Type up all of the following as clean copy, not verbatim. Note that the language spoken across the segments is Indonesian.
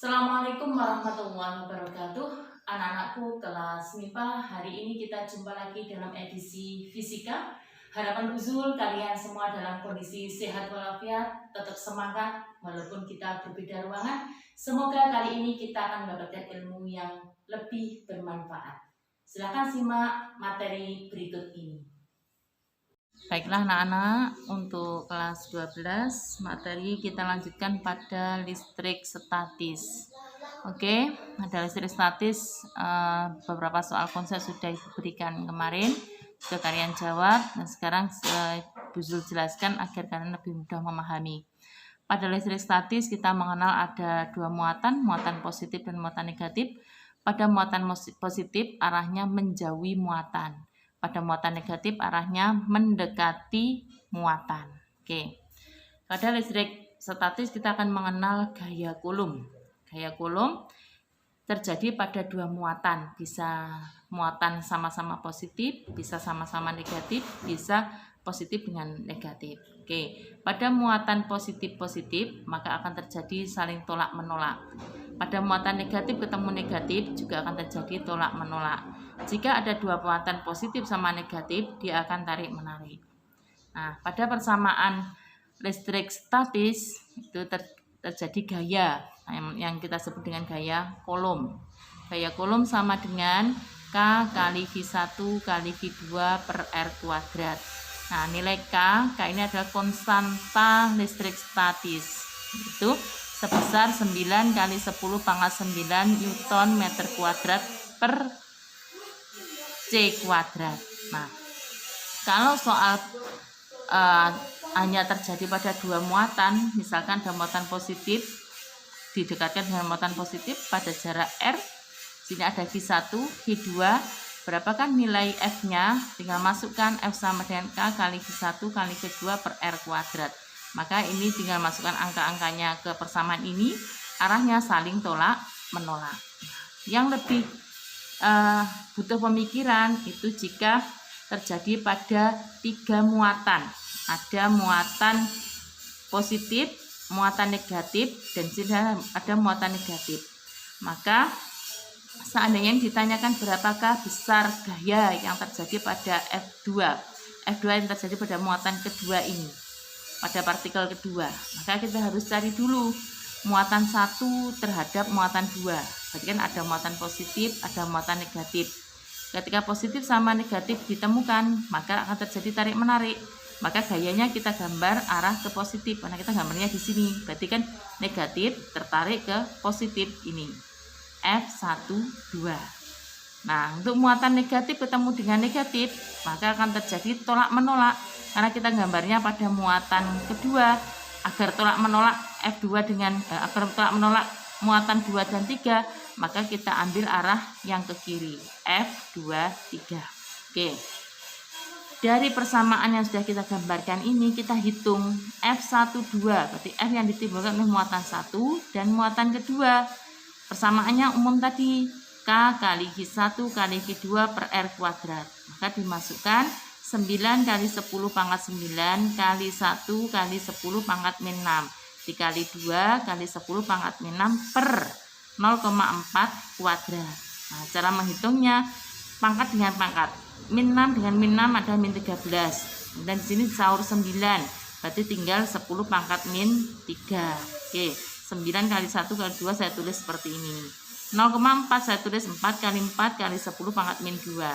Assalamualaikum warahmatullahi wabarakatuh. Anak-anakku kelas MIPA, hari ini kita jumpa lagi dalam edisi Fisika. Harapan Uzul kalian semua dalam kondisi sehat walafiat, tetap semangat walaupun kita berbeda ruangan. Semoga kali ini kita akan mendapatkan ilmu yang lebih bermanfaat. Silakan simak materi berikut ini. Baiklah anak-anak, untuk kelas 12 materi kita lanjutkan pada listrik statis. Oke, ada listrik statis, beberapa soal konsep sudah diberikan kemarin, sudah kalian jawab. Nah sekarang Bu Zul jelaskan agar kalian lebih mudah memahami. Pada listrik statis kita mengenal ada dua muatan positif dan muatan negatif. Pada muatan positif arahnya menjauhi muatan. Pada muatan negatif arahnya mendekati muatan. Oke. Pada listrik statis kita akan mengenal gaya Coulomb. Gaya Coulomb terjadi pada dua muatan, bisa muatan sama-sama positif, bisa sama-sama negatif, bisa positif dengan negatif. Oke, pada muatan positif-positif maka akan terjadi saling tolak-menolak. Pada muatan negatif ketemu negatif juga akan terjadi tolak-menolak. Jika ada dua muatan positif sama negatif, dia akan tarik-menarik. Nah, pada persamaan listrik statis itu terjadi gaya yang kita sebut dengan gaya Coulomb. Gaya Coulomb sama dengan K kali V1 kali V2 per R kuadrat. Nah, nilai K ini adalah konstanta listrik statis. Itu sebesar 9 kali 10 pangkat 9 Newton meter kuadrat per C kuadrat. Nah, kalau soal hanya terjadi pada dua muatan, misalkan ada muatan positif didekatkan dengan muatan positif pada jarak R, sini ada V1, V2, berapakah nilai F-nya? Tinggal masukkan F sama dengan K kali V1 kali V2 per R kuadrat. Maka ini tinggal masukkan angka-angkanya ke persamaan ini, arahnya saling tolak menolak. Yang lebih butuh pemikiran itu jika terjadi pada tiga muatan. Ada muatan positif, muatan negatif, dan tidak ada muatan negatif. Maka seandainya ditanyakan berapakah besar gaya yang terjadi pada F2 yang terjadi pada muatan kedua ini, pada partikel kedua, maka kita harus cari dulu muatan 1 terhadap muatan 2. Berarti kan ada muatan positif, ada muatan negatif. Ketika positif sama negatif ditemukan, maka akan terjadi tarik-menarik. Maka gayanya kita gambar arah ke positif, karena kita gambarnya di sini. Berarti kan negatif tertarik ke positif ini. F1, 2. Nah, untuk muatan negatif ketemu dengan negatif, maka akan terjadi tolak-menolak. Karena kita gambarnya pada muatan kedua, agar tolak-menolak F2 dengan agar tolak-menolak muatan 2 dan 3, maka kita ambil arah yang ke kiri, F2, 3. Oke. Dari persamaan yang sudah kita gambarkan ini, kita hitung F1, 2, berarti F yang ditimbulkan oleh muatan 1 dan muatan kedua. Persamaannya umum tadi, K kali V1 kali V2 per R kuadrat. Maka dimasukkan 9 kali 10 pangkat 9 kali 1 kali 10 pangkat min 6 dikali 2 kali 10 pangkat min 6 per 0,4 kuadrat. Nah, cara menghitungnya pangkat dengan pangkat. Min 6 dengan min 6 ada min 13. Dan di sini disaur 9. Berarti tinggal 10 pangkat min 3. Oke, 9 kali 1 kali 2 saya tulis seperti ini. 0,4 saya tulis 4 kali 4 kali 10 pangkat min 2.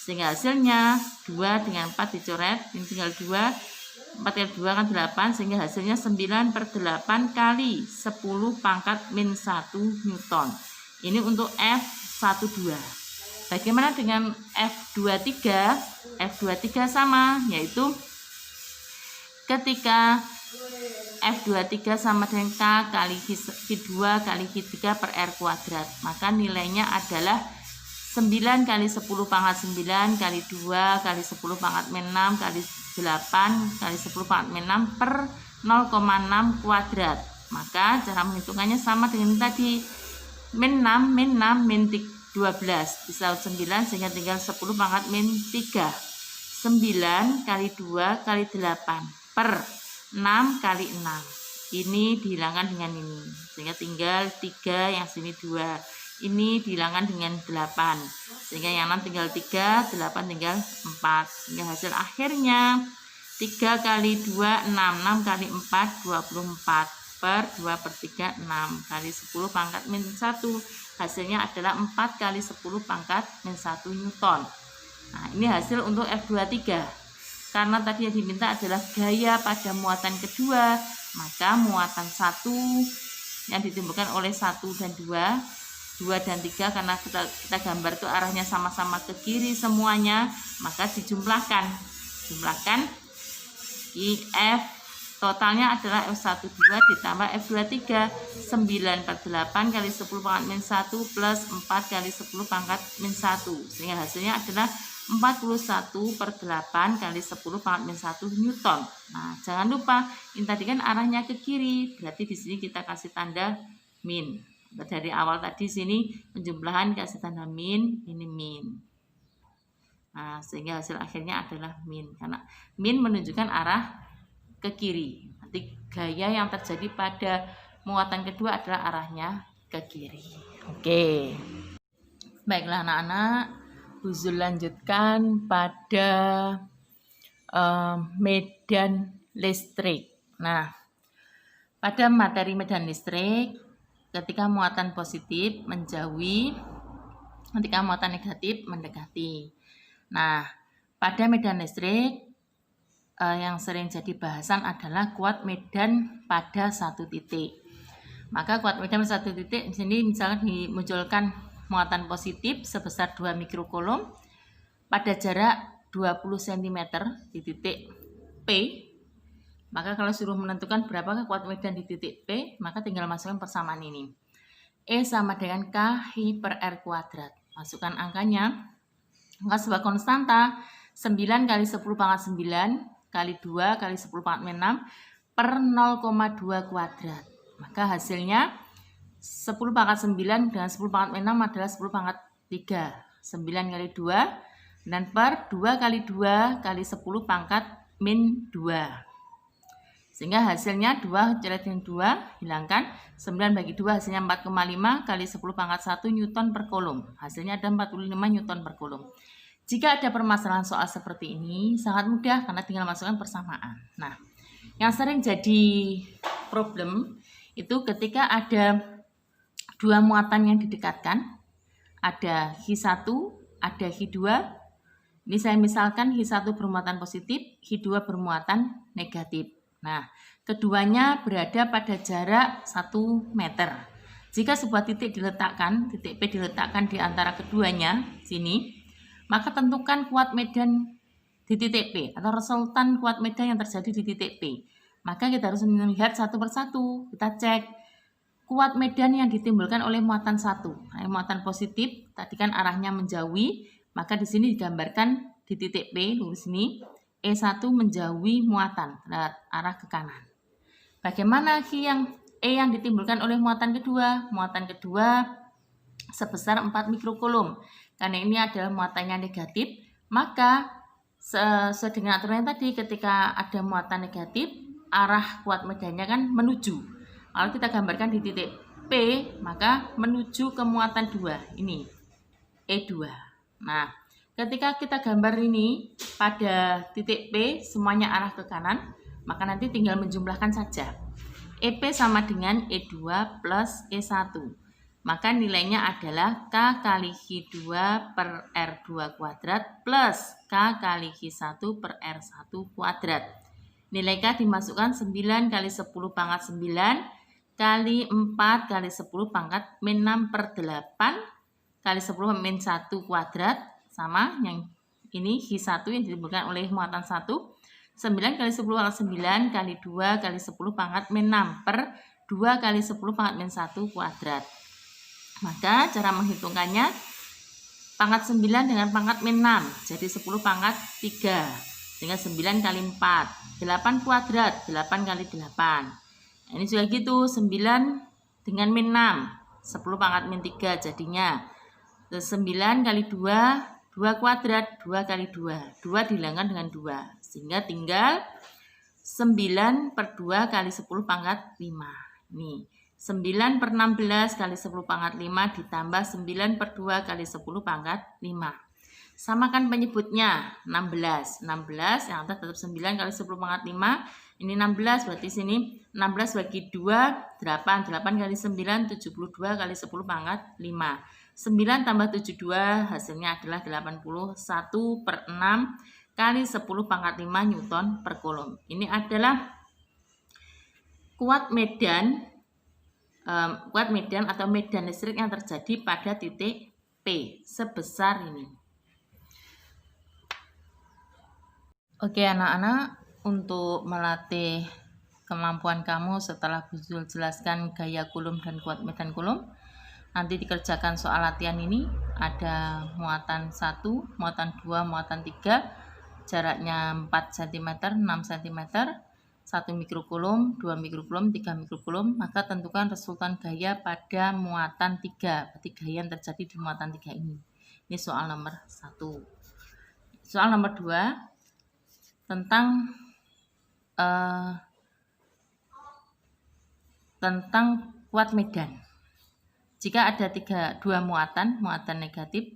Sehingga hasilnya 2 dengan 4 dicoret, ini tinggal 2, 4 kali 2 kan 8, sehingga hasilnya 9 per 8 kali 10 pangkat min 1 Newton. Ini untuk F12. Bagaimana dengan F23? F23 sama, yaitu ketika F23 sama dengan K kali V2 kali V3 per R kuadrat, maka nilainya adalah 9 kali 10 pangkat 9 kali 2 kali 10 pangkat min 6 kali 8 kali 10 pangkat min 6 per 0,6 kuadrat. Maka cara menghitungkannya sama dengan tadi. Min 6 min 12 disaut 9 sehingga tinggal 10 pangkat min 3. 9 kali 2 kali 8 per 6 kali 6. ini dihilangkan dengan ini, sehingga tinggal 3, yang sini 2. Ini dihilangkan dengan 8, sehingga yang 6 tinggal 3, 8 tinggal 4. Sehingga hasil akhirnya 3 kali 2, 6. 6 kali 4, 24. Per 2/3, 6 kali 10 pangkat min 1. Hasilnya adalah 4 kali 10 pangkat min 1 Newton. Nah, ini hasil untuk F23. Karena tadi yang diminta adalah gaya pada muatan kedua, maka muatan 1 yang ditimbulkan oleh 1 dan 2, 2 dan 3, karena kita gambar itu arahnya sama-sama ke kiri semuanya, maka dijumlahkan. Jumlahkan IF totalnya adalah F12 ditambah F23, 9/8 kali 10 pangkat min 1 plus 4 kali 10 pangkat min 1, sehingga hasilnya adalah 41/8 kali 10 pangkat min 1 Newton. Nah, jangan lupa ini tadi kan arahnya ke kiri, berarti di sini kita kasih tanda min. Dari awal tadi sini penjumlahan kasih tanda min, ini min. Nah, sehingga hasil akhirnya adalah min, karena min menunjukkan arah ke kiri. Nanti gaya yang terjadi pada muatan kedua adalah arahnya ke kiri. Oke. Baiklah anak-anak, Buzul lanjutkan pada medan listrik. Nah, pada materi medan listrik, ketika muatan positif menjauhi, ketika muatan negatif mendekati. Nah, pada medan listrik yang sering jadi bahasan adalah kuat medan pada satu titik. Maka kuat medan pada satu titik di sini misalnya dimunculkan muatan positif sebesar 2 mikrokulom pada jarak 20 cm di titik P. Maka kalau suruh menentukan berapakah kuat medan di titik P, maka tinggal masukkan persamaan ini. E sama dengan KI per R kuadrat. Masukkan angkanya. Maka sebuah konstanta 9 kali 10 pangkat 9 kali 2 kali 10 pangkat min 6 per 0,2 kuadrat. Maka hasilnya 10 pangkat 9 dengan 10 pangkat min 6 adalah 10 pangkat 3. 9 kali 2 dan per 2 kali 2 kali 10 pangkat min 2. Sehingga hasilnya 2 coret dengan 2 hilangkan. 9 bagi 2 hasilnya 4,5 kali 10 pangkat 1 Newton per kolom. Hasilnya ada 45 Newton per kolom. Jika ada permasalahan soal seperti ini sangat mudah karena tinggal masukkan persamaan. Nah, yang sering jadi problem itu ketika ada dua muatan yang didekatkan, ada Hi1, ada Hi2. Ini saya misalkan Hi1 bermuatan positif, Hi2 bermuatan negatif. Nah, keduanya berada pada jarak 1 meter. Jika sebuah titik diletakkan, titik P diletakkan di antara keduanya, sini, maka tentukan kuat medan di titik P atau resultan kuat medan yang terjadi di titik P. Maka kita harus melihat satu persatu. Kita cek kuat medan yang ditimbulkan oleh muatan 1. Nah, muatan positif, tadi kan arahnya menjauhi, maka di sini digambarkan di titik P, tulis sini, E1 menjauhi muatan, arah ke kanan. Bagaimana E yang ditimbulkan oleh muatan kedua? Muatan kedua sebesar 4 mikrokulom. Karena ini adalah muatannya negatif, maka sesuai dengan aturan tadi, ketika ada muatan negatif, arah kuat medannya kan menuju. Kalau kita gambarkan di titik P, maka menuju ke muatan 2, ini E2. Nah, ketika kita gambar ini pada titik P, semuanya arah ke kanan, maka nanti tinggal menjumlahkan saja. EP sama dengan E2 plus E1. Maka nilainya adalah K kali Hi2 per R2 kuadrat plus K kali Hi1 per R1 kuadrat. Nilai K dimasukkan 9 kali 10 pangkat 9 kali 4 kali 10 pangkat min 6 per 8 kali 10 min 1 kuadrat, sama yang ini Hi1 yang ditimbulkan oleh muatan 1, 9 kali 10 pangkat 9 kali 2 kali 10 pangkat min 6 per 2 kali 10 pangkat min 1 kuadrat. Maka cara menghitungkannya pangkat 9 dengan pangkat min 6, jadi 10 pangkat 3 dengan 9 kali 4, 8 kuadrat, 8 kali 8. Ini juga gitu, 9 dengan min 6, 10 pangkat min 3 jadinya. 9 kali 2 kuadrat, 2 kali 2. 2 dihilangkan dengan 2. Sehingga tinggal 9 per 2 kali 10 pangkat 5. Nih, 9 per 16 kali 10 pangkat 5 ditambah 9 per 2 kali 10 pangkat 5. Samakan penyebutnya, 16. 16 yang atas tetap 9 kali 10 pangkat 5. Ini 16, berarti sini 16 bagi 2, 8. 8 kali 9, 72 kali 10 pangkat 5. 9 tambah 72 hasilnya adalah 81 per 6 kali 10 pangkat 5 Newton per Coulomb. Ini adalah kuat medan atau medan listrik yang terjadi pada titik P sebesar ini. Oke anak-anak, untuk melatih kemampuan kamu setelah Bu Zul jelaskan gaya Coulomb dan kuat medan Coulomb, nanti dikerjakan soal latihan ini. Ada muatan 1, muatan 2, muatan 3, jaraknya 4 cm, 6 cm, 1 mikrocoulomb, 2 mikrocoulomb, 3 mikrocoulomb. Maka tentukan resultan gaya pada muatan 3. Berarti gaya yang terjadi di muatan 3 ini. Ini soal nomor 1. Soal nomor 2 tentang kuat medan. Jika ada dua muatan negatif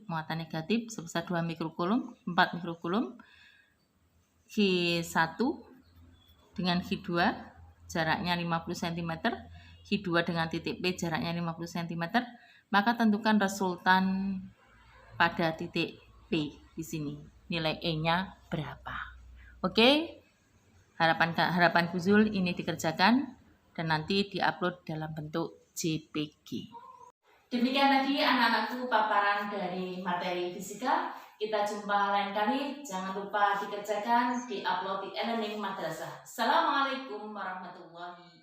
sebesar 2 mikrocoulomb, 4 mikrocoulomb, H1 dengan H2 jaraknya 50 cm, H2 dengan titik P jaraknya 50 cm, maka tentukan resultan pada titik P di sini. Nilai E-nya berapa? Oke. Harapan Bu Zul ini dikerjakan dan nanti diupload dalam bentuk JPG. Demikian tadi anak-anakku paparan dari materi fisika. Kita jumpa lain kali. Jangan lupa dikerjakan, diupload di e-learning madrasah. Assalamualaikum warahmatullahi wabarakatuh.